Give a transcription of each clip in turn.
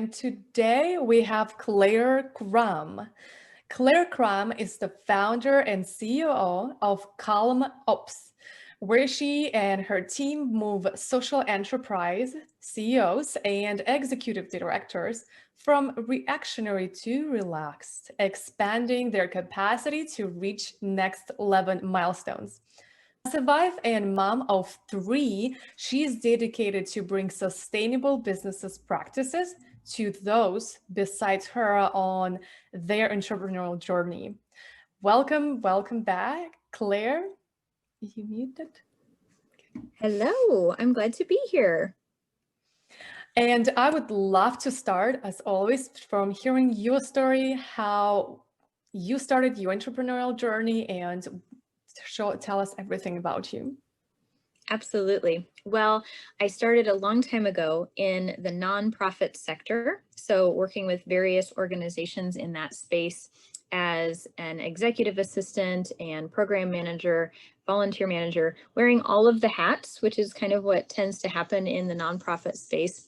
and today we have Claire Crum. Claire Crum is the founder and CEO of Calm Ops, where she and her team move social enterprise CEOs and executive directors from reactionary to relaxed, expanding their capacity to reach next level milestones. As a wife and mom of three, she is dedicated to bring sustainable businesses practices to those besides her on their entrepreneurial journey. Welcome back, Claire. Are you muted? Hello, I'm glad to be here. And I would love to start, as always, from hearing your story, how you started your entrepreneurial journey, and tell us everything about you. Absolutely. Well, I started a long time ago in the nonprofit sector, so working with various organizations in that space as an executive assistant and program manager, volunteer manager, wearing all of the hats, which is kind of what tends to happen in the nonprofit space.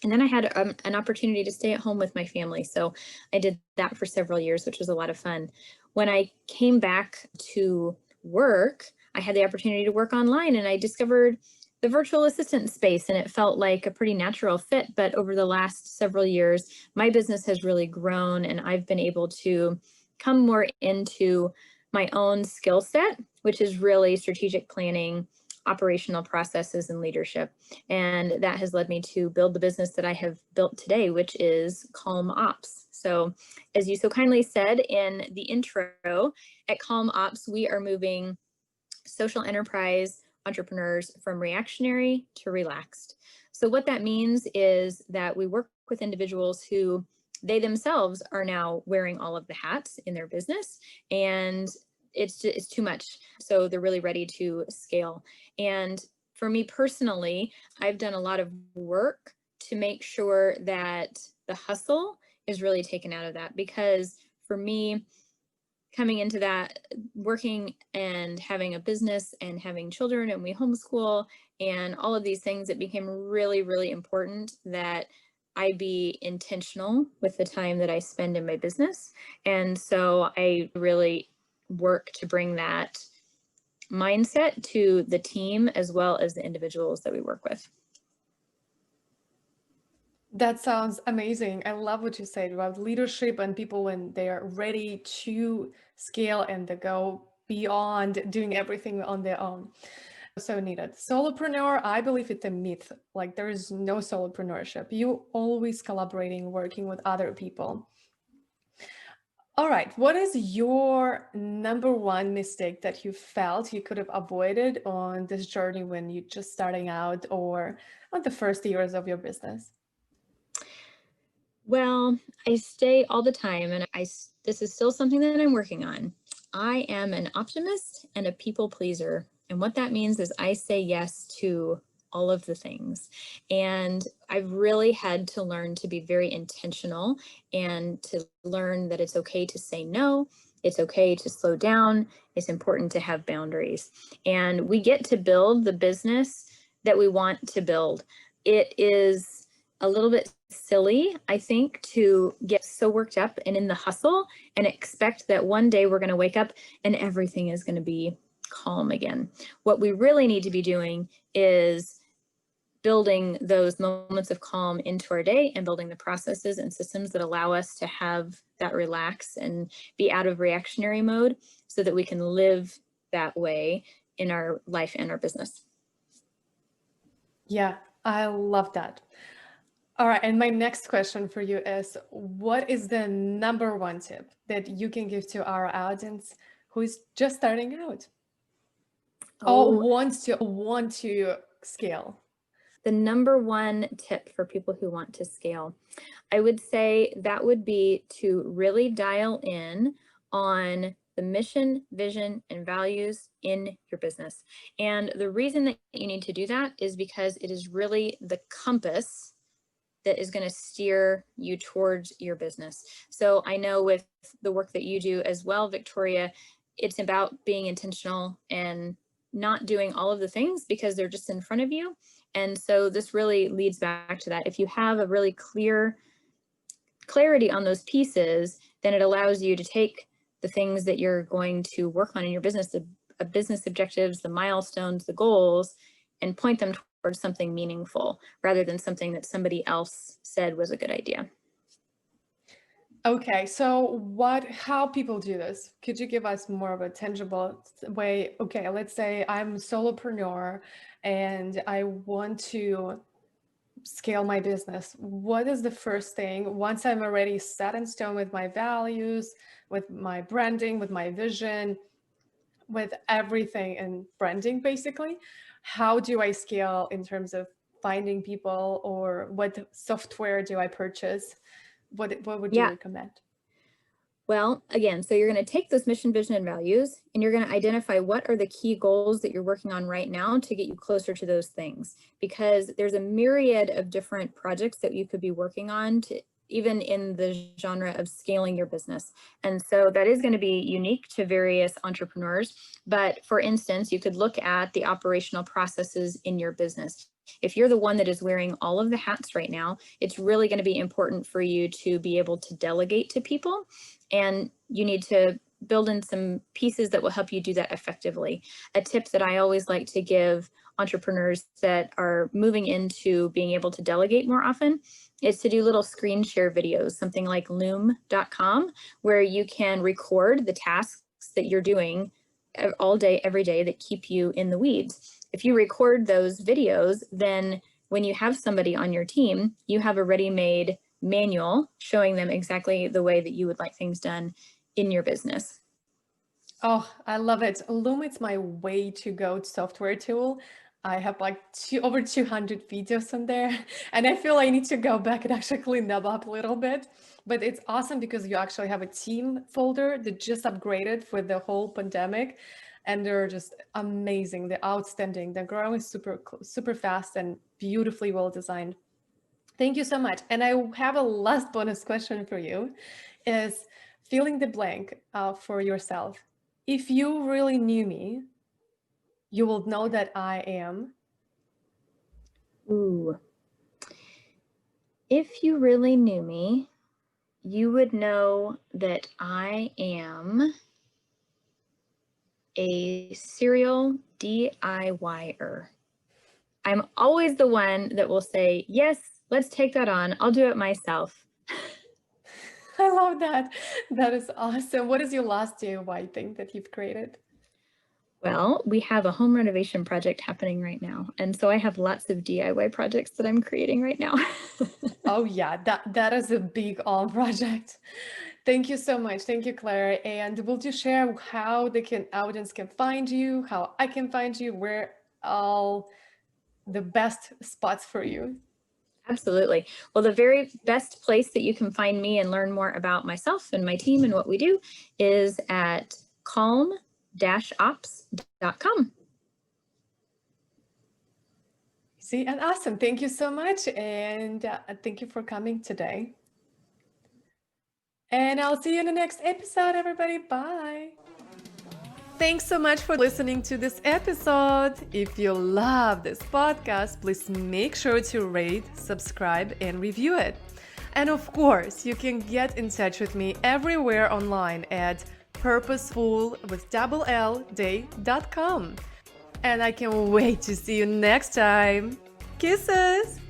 And then I had an opportunity to stay at home with my family. So I did that for several years, which was a lot of fun. When I came back to work, I had the opportunity to work online, and I discovered the virtual assistant space, and it felt like a pretty natural fit. But over the last several years, my business has really grown, and I've been able to come more into my own skill set, which is really strategic planning, operational processes, and leadership. And that has led me to build the business that I have built today, which is Calm Ops. So as you so kindly said in the intro, at Calm Ops, we are moving social enterprise entrepreneurs from reactionary to relaxed. So what that means is that we work with individuals who they themselves are now wearing all of the hats in their business, and it's too much. So they're really ready to scale. And for me personally, I've done a lot of work to make sure that the hustle is really taken out of that, because for me, coming into that, working and having a business and having children, and we homeschool and all of these things, it became really, really important that I be intentional with the time that I spend in my business. And so I really work to bring that mindset to the team as well as the individuals that we work with. That sounds amazing. I love what you said about leadership and people when they are ready to scale and to go beyond doing everything on their own. So needed. Solopreneur, I believe it's a myth. Like there is no solopreneurship. You always collaborating, working with other people. All right. What is your number one mistake that you felt you could have avoided on this journey when you're just starting out or on the first years of your business? Well, I say all the time, and this is still something that I'm working on. I am an optimist and a people pleaser. And what that means is I say yes to all of the things. And I've really had to learn to be very intentional and to learn that it's okay to say no. It's okay to slow down. It's important to have boundaries. And we get to build the business that we want to build. It is a little bit silly, I think, to get so worked up and in the hustle and expect that one day we're going to wake up and everything is going to be calm again. What we really need to be doing is building those moments of calm into our day and building the processes and systems that allow us to have that relax and be out of reactionary mode so that we can live that way in our life and our business. Yeah, I love that. All right, and my next question for you is, what is the number one tip that you can give to our audience who is just starting out or want to scale? The number one tip for people who want to scale, I would say that would be to really dial in on the mission, vision, and values in your business. And the reason that you need to do that is because it is really the compass that is going to steer you towards your business. So I know with the work that you do as well, Viktoriia, it's about being intentional and not doing all of the things because they're just in front of you. And so this really leads back to that. If you have a really clear clarity on those pieces, then it allows you to take the things that you're going to work on in your business, the business objectives, the milestones, the goals, and point them towards something meaningful rather than something that somebody else said was a good idea. Okay, so how people do this? Could you give us more of a tangible way? Okay, let's say I'm a solopreneur and I want to scale my business. What is the first thing once I'm already set in stone with my values, with my branding, with my vision, with everything in branding, basically? How do I scale in terms of finding people, or what software do I purchase? What would you Yeah. recommend? Well, again, so you're going to take those mission, vision, and values, and you're going to identify what are the key goals that you're working on right now to get you closer to those things, because there's a myriad of different projects that you could be working on to even in the genre of scaling your business. And so that is going to be unique to various entrepreneurs. But for instance, you could look at the operational processes in your business. If you're the one that is wearing all of the hats right now, it's really going to be important for you to be able to delegate to people, and you need to build in some pieces that will help you do that effectively. A tip that I always like to give entrepreneurs that are moving into being able to delegate more often is to do little screen share videos, something like loom.com, where you can record the tasks that you're doing all day, every day that keep you in the weeds. If you record those videos, then when you have somebody on your team, you have a ready-made manual showing them exactly the way that you would like things done in your business. Oh, I love it. Loom is my way to go software tool. I have like over 200 videos on there, and I feel I need to go back and actually clean them up a little bit. But it's awesome because you actually have a team folder that just upgraded for the whole pandemic, and they're just amazing. They're outstanding. They're growing super fast and beautifully well designed. Thank you so much. And I have a last bonus question for you, is filling the blank for yourself. If you really knew me, you will know that I am. Ooh. If you really knew me, you would know that I am a serial DIYer. I'm always the one that will say, yes, let's take that on. I'll do it myself. I love that. That is awesome. What is your last DIY thing that you've created? Well, we have a home renovation project happening right now. And so I have lots of DIY projects that I'm creating right now. Oh yeah, that is a big project. Thank you so much. Thank you, Claire. And will you share how audience can find you, how I can find you, where all the best spots for you? Absolutely. Well, the very best place that you can find me and learn more about myself and my team and what we do is at calm-ops.com. See, and awesome. Thank you so much. And thank you for coming today. And I'll see you in the next episode, everybody. Bye. Thanks so much for listening to this episode. If you love this podcast, please make sure to rate, subscribe, and review it. And of course, you can get in touch with me everywhere online at purposefulday.com. And I can't wait to see you next time. Kisses!